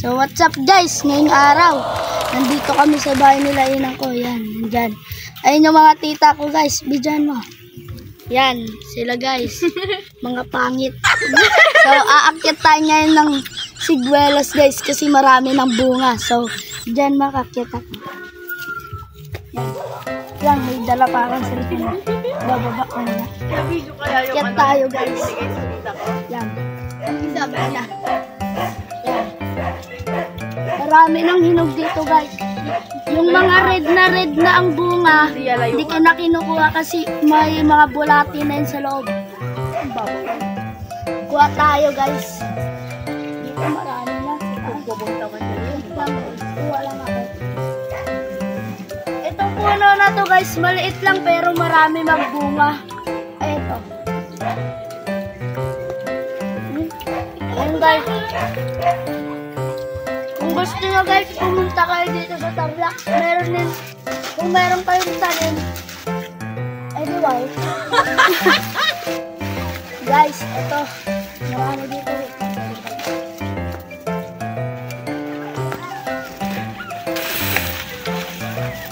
So what's up guys, ngayong araw nandito kami sa bahay nila inang ko. Yan, dyan. Ayun yung mga tita ko guys, bidyan mo. Yan, sila guys. Mga pangit. So aakyat tayo ngayon ng siguelas guys kasi marami ng bunga. So dyan makakyat ako. Yan, may dala parang cellphone. Bababa ko na. Akyat tayo guys. Yan. Yan. Marami ng hinog dito guys. Yung mga red na ang bunga, hindi ko na kinukuha kasi may mga bulati na yun sa loob. Kuha tayo guys. Dito marami na. Kuha lang ako. Itong puno na to guys, maliit lang pero marami magbunga. Ito. Ayan guys. Kung gusto nyo guys, pumunta kayo dito sa Tarlac. Meron din, kung meron kayong tanim, anyway. Guys, ito. Marami dito.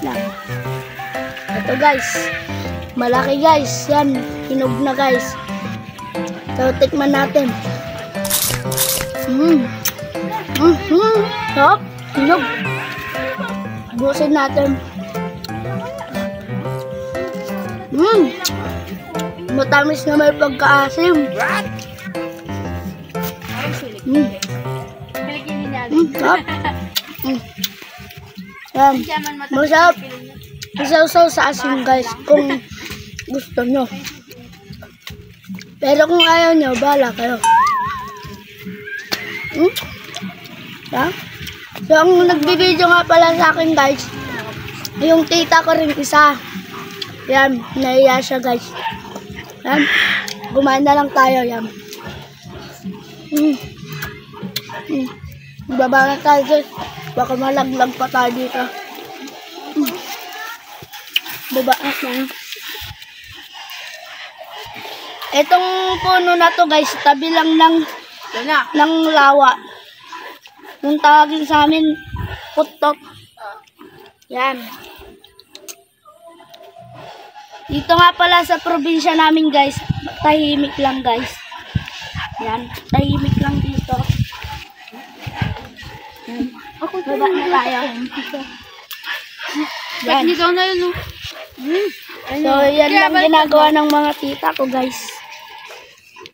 Yan. Ito guys. Malaki guys. Yan. Hinog na guys. So, tikman natin. Hop, hinog. Busin natin. Matamis na may pagkaasim. Hop. Masarap. Isaw-saw sa asim guys kung gusto nyo. Pero kung ayaw nyo, bahala kayo. Yeah? So, ang nagbibideo nga pala sa akin guys, yung tita ko rin isa. Yan, naiya siya guys. Yan, kumain na lang tayo. Yan. Baba na tayo guys. Baka malaglag pa tayo dito. Baba na tayo. Itong puno na to guys, tabi lang ng lawa. Yung tawagin sa amin, putok. Yan. Dito nga pala sa probinsya namin guys, tahimik lang guys. Yan, tahimik lang dito. Yan. Baba na tayo. Yan. Dito na yun. So, yan lang ginagawa ng mga tita ko guys.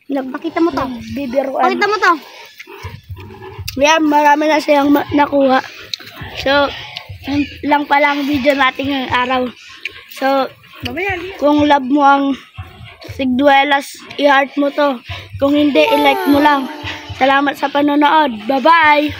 Pakita mo to. Bibiruan. Pakita mo to. Yan, marami na siyang nakuha. So, yan lang pala ang video natin ngayong araw. So, kung love mo ang Siguelas, i-heart mo to. Kung hindi, i-like mo lang. Salamat sa panonood. Bye-bye!